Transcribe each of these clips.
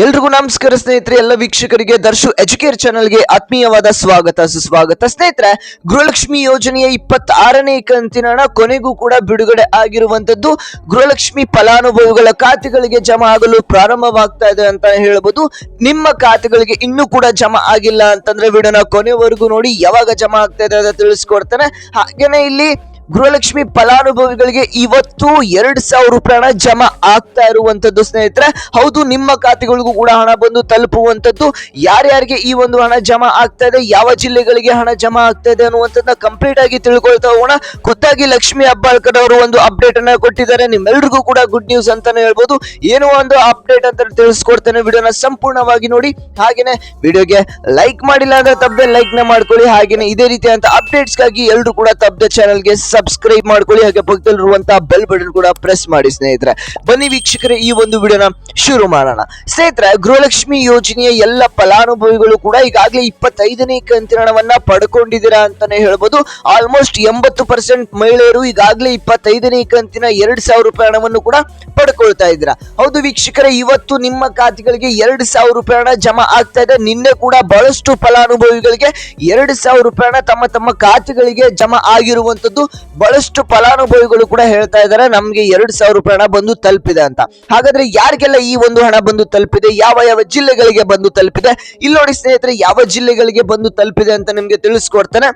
ಎಲ್ರಿಗೂ ನಮಸ್ಕಾರ ಸ್ನೇಹಿತರೆ, ಎಲ್ಲ ವೀಕ್ಷಕರಿಗೆ ದರ್ಶು ಎಜುಕೇರ್ ಚಾನೆಲ್ಗೆ ಆತ್ಮೀಯವಾದ ಸ್ವಾಗತ ಸುಸ್ವಾಗತ. ಸ್ನೇಹಿತರೆ, ಗೃಹಲಕ್ಷ್ಮಿ ಯೋಜನೆಯ 26ನೇ ಕಂತಿನ ಹಣ ಕೊನೆಗೂ ಕೂಡ ಬಿಡುಗಡೆ ಆಗಿರುವಂತದ್ದು ಗೃಹಲಕ್ಷ್ಮಿ ಫಲಾನುಭವಿಗಳ ಖಾತೆಗಳಿಗೆ ಜಮಾ ಆಗಲು ಪ್ರಾರಂಭವಾಗ್ತಾ ಇದೆ ಅಂತ ಹೇಳ್ಬೋದು. ನಿಮ್ಮ ಖಾತೆಗಳಿಗೆ ಇನ್ನೂ ಕೂಡ ಜಮಾ ಆಗಿಲ್ಲ ಅಂತಂದ್ರೆ ವಿಡಿಯೋನ ಕೊನೆವರೆಗೂ ನೋಡಿ, ಯಾವಾಗ ಜಮಾ ಆಗ್ತಾ ಇದೆ ಅಂತ ತಿಳಿಸ್ಕೊಡ್ತಾನೆ. ಹಾಗೇನೆ ಇಲ್ಲಿ ಗೃಹಲಕ್ಷ್ಮಿ ಫಲಾನುಭವಿಗಳಿಗೆ ಇವತ್ತು 2,000 ರೂಪಾಯಿ ಹಣ ಜಮಾ ಆಗ್ತಾ ಇರುವಂತದ್ದು ಸ್ನೇಹಿತರೆ. ಹೌದು, ನಿಮ್ಮ ಖಾತೆಗಳಿಗೂ ಕೂಡ ಹಣ ಬಂದು ತಲುಪುವಂತದ್ದು. ಯಾರ್ಯಾರಿಗೆ ಈ ಒಂದು ಹಣ ಜಮಾ ಆಗ್ತಾ ಇದೆ, ಯಾವ ಜಿಲ್ಲೆಗಳಿಗೆ ಹಣ ಜಮಾ ಆಗ್ತಾ ಇದೆ ಅನ್ನುವಂಥದ್ದನ್ನ ಕಂಪ್ಲೀಟ್ ಆಗಿ ತಿಳ್ಕೊಳ್ತಾ ಹೋಗೋಣ. ಖುದ್ದಾಗಿ ಲಕ್ಷ್ಮಿ ಹೆಬ್ಬಾಳ್ಕರ್ ಅವರು ಒಂದು ಅಪ್ಡೇಟ್ ಅನ್ನ ಕೊಟ್ಟಿದ್ದಾರೆ. ನಿಮ್ಮೆಲ್ರಿಗೂ ಕೂಡ ಗುಡ್ ನ್ಯೂಸ್ ಅಂತಾನೆ ಹೇಳ್ಬೋದು. ಏನೋ ಒಂದು ಅಪ್ಡೇಟ್ ಅಂತ ತಿಳಿಸ್ಕೊಡ್ತೇನೆ, ವಿಡಿಯೋನ ಸಂಪೂರ್ಣವಾಗಿ ನೋಡಿ. ಹಾಗೇನೆ ವಿಡಿಯೋಗೆ ಲೈಕ್ ಮಾಡಿಲ್ಲ ಅಂದ್ರೆ ತಪ್ಪದೆ ಲೈಕ್ ನ ಮಾಡ್ಕೊಳ್ಳಿ. ಹಾಗೇನೆ ಇದೇ ರೀತಿಯಾದಂತ ಅಪ್ಡೇಟ್ಸ್ ಗಾಗಿ ಎಲ್ಲರೂ ಕೂಡ ತಪ್ಪದೆ ಚಾನೆಲ್ಗೆ ಸಬ್ಸ್ಕ್ರೈಬ್ ಮಾಡ್ಕೊಳ್ಳಿ. ಹಾಗೆ ಪಕ್ಕದಲ್ಲಿರುವಂತಹ ಬೆಲ್ ಬಟನ್ ಕೂಡ ಪ್ರೆಸ್ ಮಾಡಿ. ಸ್ನೇಹಿತರೆ, ಬನ್ನಿ ವೀಕ್ಷಕರೇ, ಈ ಒಂದು ವಿಡಿಯೋನ ಶುರು ಮಾಡೋಣ. ಸ್ನೇಹಿತರೆ, ಗೃಹಲಕ್ಷ್ಮಿ ಯೋಜನೆಯ ಎಲ್ಲ ಫಲಾನುಭವಿಗಳು ಕೂಡ ಈಗಾಗಲೇ 25ನೇ ಕಂತಿನ ಹಣವನ್ನ ಪಡ್ಕೊಂಡಿದ್ದೀರಾ ಅಂತಾನೆ ಹೇಳ್ಬೋದು. ಆಲ್ಮೋಸ್ಟ್ 80% ಮಹಿಳೆಯರು ಈಗಾಗಲೇ 25ನೇ ಕಂತಿನ 2,000 ರೂಪಾಯಿ ಹಣವನ್ನು ಕೂಡ ಪಡ್ಕೊಳ್ತಾ ಇದ್ದೀರಾ. ಹೌದು ವೀಕ್ಷಕರೇ, ಇವತ್ತು ನಿಮ್ಮ ಖಾತೆಗಳಿಗೆ 2,000 ರೂಪಾಯಿ ಹಣ ಜಮಾ ಆಗ್ತಾ ಇದೆ. ನಿನ್ನೆ ಕೂಡ ಬಹಳಷ್ಟು ಫಲಾನುಭವಿಗಳಿಗೆ 2,000 ರೂಪಾಯಿ ಹಣ ತಮ್ಮ ತಮ್ಮ ಖಾತೆಗಳಿಗೆ ಜಮಾ ಆಗಿರುವಂತದ್ದು. ಬಹಳಷ್ಟು ಫಲಾನುಭವಿಗಳು ಕೂಡ ಹೇಳ್ತಾ ಇದ್ದಾರೆ, ನಮ್ಗೆ 2,000 ರೂಪಾಯಿ ಹಣ ಬಂದು ತಲುಪಿದೆ ಅಂತ. ಹಾಗಾದ್ರೆ ಯಾರಿಗೆಲ್ಲ ಈ ಒಂದು ಹಣ ಬಂದು ತಲುಪಿದೆ, ಯಾವ ಯಾವ ಜಿಲ್ಲೆಗಳಿಗೆ ಬಂದು ತಲುಪಿದೆ, ಇಲ್ಲಿ ನೋಡಿ ಸ್ನೇಹಿತರೆ, ಯಾವ ಜಿಲ್ಲೆಗಳಿಗೆ ಬಂದು ತಲುಪಿದೆ ಅಂತ ನಿಮ್ಗೆ ತಿಳಿಸ್ಕೊಡ್ತಾನೆ.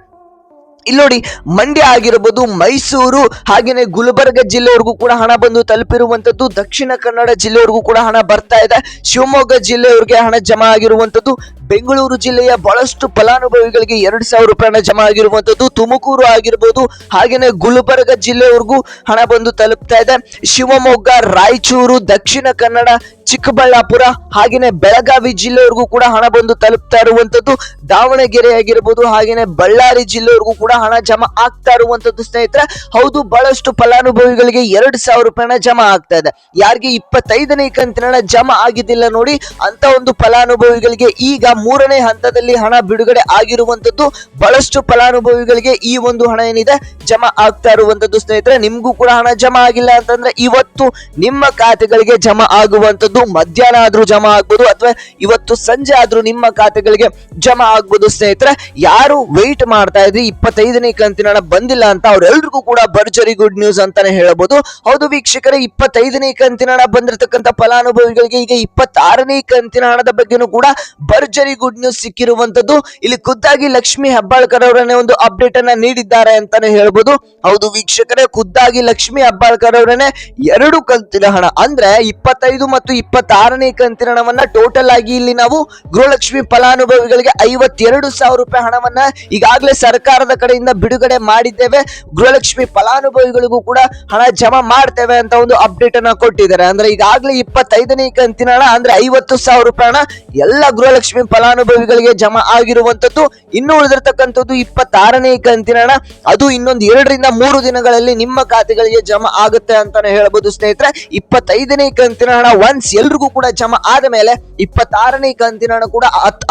ಇಲ್ಲಿ ನೋಡಿ, ಮಂಡ್ಯ ಆಗಿರಬಹುದು, ಮೈಸೂರು, ಹಾಗೇನೆ ಗುಲ್ಬರ್ಗ ಜಿಲ್ಲೆವರೆಗೂ ಕೂಡ ಹಣ ಬಂದು ತಲುಪಿರುವಂತದ್ದು. ದಕ್ಷಿಣ ಕನ್ನಡ ಜಿಲ್ಲೆವರೆಗೂ ಕೂಡ ಹಣ ಬರ್ತಾ ಇದೆ. ಶಿವಮೊಗ್ಗ ಜಿಲ್ಲೆಯವರೆಗೆ ಹಣ ಜಮಾ ಆಗಿರುವಂತದ್ದು. ಬೆಂಗಳೂರು ಜಿಲ್ಲೆಯ ಬಹಳಷ್ಟು ಫಲಾನುಭವಿಗಳಿಗೆ 2,000 ರೂಪಾಯಿ ಹಣ ಜಮಾ ಆಗಿರುವಂತದ್ದು. ತುಮಕೂರು ಆಗಿರ್ಬೋದು, ಹಾಗೇನೆ ಗುಲ್ಬರ್ಗ ಜಿಲ್ಲೆವರೆಗೂ ಹಣ ಬಂದು ತಲುಪ್ತಾ ಇದೆ. ಶಿವಮೊಗ್ಗ, ರಾಯಚೂರು, ದಕ್ಷಿಣ ಕನ್ನಡ, ಚಿಕ್ಕಬಳ್ಳಾಪುರ, ಹಾಗೇನೆ ಬೆಳಗಾವಿ ಜಿಲ್ಲೆವರೆಗೂ ಕೂಡ ಹಣ ಬಂದು ತಲುಪ್ತಾ ಇರುವಂತದ್ದು. ದಾವಣಗೆರೆ ಆಗಿರ್ಬೋದು, ಹಾಗೇನೆ ಬಳ್ಳಾರಿ ಜಿಲ್ಲೆವರೆಗೂ ಕೂಡ ಹಣ ಜಮಾ ಆಗ್ತಾ ಇರುವಂತದ್ದು. ಸ್ನೇಹಿತರೆ, ಹೌದು, ಬಹಳಷ್ಟು ಫಲಾನುಭವಿಗಳಿಗೆ 2,000 ರೂಪಾಯಿ ಹಣ ಜಮಾ ಆಗ್ತಾ ಇದೆ. ಯಾರಿಗೆ 25ನೇ ಕಂತಿನ ಹಣ ಜಮಾ ಆಗಿದ್ದಿಲ್ಲ ನೋಡಿ, ಅಂತ ಒಂದು ಫಲಾನುಭವಿಗಳಿಗೆ ಈಗ 3ನೇ ಹಂತದಲ್ಲಿ ಹಣ ಬಿಡುಗಡೆ ಆಗಿರುವಂತದ್ದು. ಬಹಳಷ್ಟು ಫಲಾನುಭವಿಗಳಿಗೆ ಈ ಒಂದು ಹಣ ಏನಿದೆ ಜಮಾ ಆಗ್ತಾ ಇರುವಂತದ್ದು. ಸ್ನೇಹಿತರೆ, ನಿಮ್ಗೂ ಕೂಡ ಹಣ ಜಮಾ ಆಗಿಲ್ಲ ಅಂತಂದ್ರೆ ಇವತ್ತು ನಿಮ್ಮ ಖಾತೆಗಳಿಗೆ ಜಮಾ ಆಗುವಂತದ್ದು. ಮಧ್ಯಾಹ್ನ ಆದ್ರೂ ಜಮಾ ಆಗ್ಬೋದು, ಅಥವಾ ಇವತ್ತು ಸಂಜೆ ಆದ್ರೂ ನಿಮ್ಮ ಖಾತೆಗಳಿಗೆ ಜಮಾ ಆಗ್ಬೋದು. ಸ್ನೇಹಿತರೆ, ಯಾರು ವೆಯ್ಟ್ ಮಾಡ್ತಾ ಇದ್ರಿ 25ನೇ ಕಂತಿನ ಹಣ ಬಂದಿಲ್ಲ ಅಂತ, ಅವ್ರೆಲ್ರಿಗೂ ಕೂಡ ಭರ್ಜರಿ ಗುಡ್ ನ್ಯೂಸ್ ಅಂತಾನೆ ಹೇಳಬಹುದು. ಹೌದು ವೀಕ್ಷಕರೇ, 25ನೇ ಕಂತಿನ ಹಣ ಬಂದಿರತಕ್ಕಂತ ಫಲಾನುಭವಿಗಳಿಗೆ ಈಗ 26ನೇ ಕಂತಿನ ಹಣದ ಬಗ್ಗೆನೂ ಕೂಡ ಭರ್ಜರಿ ಗುಡ್ ನ್ಯೂಸ್ ಸಿಕ್ಕಿರುವಂತದ್ದು. ಇಲ್ಲಿ ಖುದ್ದಾಗಿ ಲಕ್ಷ್ಮಿ ಹೆಬ್ಬಾಳ್ಕರ್ ಅವರನ್ನೇ ಒಂದು ಅಪ್ಡೇಟ್ ಅನ್ನ ನೀಡಿದ್ದಾರೆ ಅಂತಾನೆ ಹೇಳ್ಬೋದು. ಹೌದು ವೀಕ್ಷಕರೇ, ಖುದ್ದಾಗಿ ಲಕ್ಷ್ಮಿ ಹೆಬ್ಬಾಳ್ಕರ್ ಅವರನ್ನೇ 2 ಕಂತಿನ ಹಣ ಅಂದ್ರೆ 25 ಮತ್ತು 26ನೇ ಕಂತಿನ ಹಣವನ್ನ ಟೋಟಲ್ ಆಗಿ ಇಲ್ಲಿ ನಾವು ಗೃಹಲಕ್ಷ್ಮಿ ಫಲಾನುಭವಿಗಳಿಗೆ 52,000 ರೂಪಾಯಿ ಹಣವನ್ನ ಈಗಾಗಲೇ ಸರ್ಕಾರದ ಕಡೆಯಿಂದ ಬಿಡುಗಡೆ ಮಾಡಿದ್ದೇವೆ. ಗೃಹಲಕ್ಷ್ಮಿ ಫಲಾನುಭವಿಗಳಿಗೂ ಕೂಡ ಹಣ ಜಮಾ ಮಾಡ್ತೇವೆ ಅಂತ ಒಂದು ಅಪ್ಡೇಟ್ ಅನ್ನ ಕೊಟ್ಟಿದ್ದಾರೆ. ಅಂದ್ರೆ ಈಗಾಗಲೇ 25ನೇ ಕಂತಿನ ಹಣ ಅಂದ್ರೆ 50,000 ರೂಪಾಯಿ ಹಣ ಎಲ್ಲ ಗೃಹಲಕ್ಷ್ಮಿ ಫಲಾನುಭವಿಗಳಿಗೆ ಜಮಾ ಆಗಿರುವಂತದ್ದು. ಇನ್ನು ಉಳಿದಿರ್ತಕ್ಕಂಥದ್ದು 26ನೇ ಕಂತಿನ ಹಣ, ಅದು ಇನ್ನೊಂದು 2 ರಿಂದ 3 ದಿನಗಳಲ್ಲಿ ನಿಮ್ಮ ಖಾತೆಗಳಿಗೆ ಜಮಾ ಆಗುತ್ತೆ ಅಂತಾನೆ ಹೇಳ್ಬೋದು. ಸ್ನೇಹಿತರೆ, 25ನೇ ಕಂತಿನ ಹಣ ಒನ್ಸ್ ಎಲ್ರಿಗೂ ಕೂಡ ಜಮಾ ಆದ ಮೇಲೆ 26ನೇ ಕಂತಿನ ಹಣ ಕೂಡ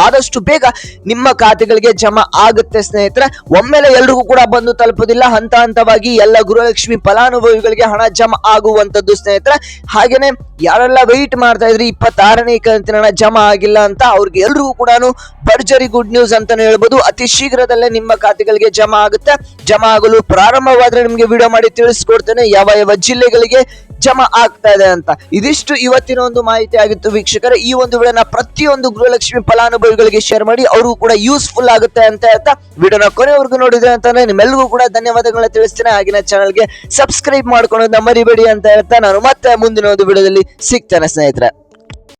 ಆದಷ್ಟು ಬೇಗ ನಿಮ್ಮ ಖಾತೆಗಳಿಗೆ ಜಮಾ ಆಗುತ್ತೆ. ಸ್ನೇಹಿತರೆ, ಒಮ್ಮೆಲೆ ಎಲ್ರಿಗೂ ಕೂಡ ಬಂದು ತಲುಪುದಿಲ್ಲ, ಹಂತ ಹಂತವಾಗಿ ಎಲ್ಲ ಗೃಹಲಕ್ಷ್ಮಿ ಫಲಾನುಭವಿಗಳಿಗೆ ಹಣ ಜಮಾ ಆಗುವಂತದ್ದು. ಸ್ನೇಹಿತರೆ, ಹಾಗೇನೆ ಯಾರೆಲ್ಲ ವೆಯ್ಟ್ ಮಾಡ್ತಾ ಇದ್ರಿ 26ನೇ ಕಂತಿನ ಹಣ ಜಮಾ ಆಗಿಲ್ಲ ಅಂತ, ಅವ್ರಿಗೆ ಎಲ್ರಿಗೂ ಕೂಡ ಭರ್ಜರಿ ಗುಡ್ ನ್ಯೂಸ್ ಅಂತಾನೆ ಹೇಳ್ಬೋದು. ಅತಿ ಶೀಘ್ರದಲ್ಲೇ ನಿಮ್ಮ ಖಾತೆಗಳಿಗೆ ಜಮಾ ಆಗುತ್ತೆ. ಜಮಾ ಆಗಲು ಪ್ರಾರಂಭವಾದ್ರೆ ನಿಮ್ಗೆ ವಿಡಿಯೋ ಮಾಡಿ ತಿಳಿಸ್ಕೊಡ್ತೇನೆ ಯಾವ ಯಾವ ಜಿಲ್ಲೆಗಳಿಗೆ ಜಮಾ ಆಗ್ತಾ ಇದೆ ಅಂತ. ಇದಿಷ್ಟು ಇವತ್ತಿನ ಒಂದು ಮಾಹಿತಿ ಆಗಿತ್ತು ವೀಕ್ಷಕರೇ. ಈ ಒಂದು ವಿಡಿಯೋನ ಪ್ರತಿಯೊಂದು ಗೃಹಲಕ್ಷ್ಮಿ ಫಲಾನುಭವಿಗಳಿಗೆ ಶೇರ್ ಮಾಡಿ, ಅವ್ರಿಗೂ ಕೂಡ ಯೂಸ್ಫುಲ್ ಆಗುತ್ತೆ ಅಂತ ಹೇಳ್ತಾ ವಿಡಿಯೋನ ಕೊನೆವರೆಗೂ ನೋಡಿದ್ರೆ ಅಂತಾನೆ ನಿಮ್ಮೆಲ್ಲರಿಗೂ ಕೂಡ ಧನ್ಯವಾದಗಳನ್ನ ತಿಳಿಸ್ತೇನೆ. ಆಗಿನ ಚಾನಲ್ಗೆ ಸಬ್ಸ್ಕ್ರೈಬ್ ಮಾಡ್ಕೊಳ್ಳೋದನ್ನ ಮರಿಬೇಡಿ ಅಂತ ಹೇಳ್ತಾ ನಾನು ಮತ್ತೆ ಮುಂದಿನ ಒಂದು ವಿಡಿಯೋದಲ್ಲಿ ಸಿಗ್ತೇನೆ ಸ್ನೇಹಿತರೆ.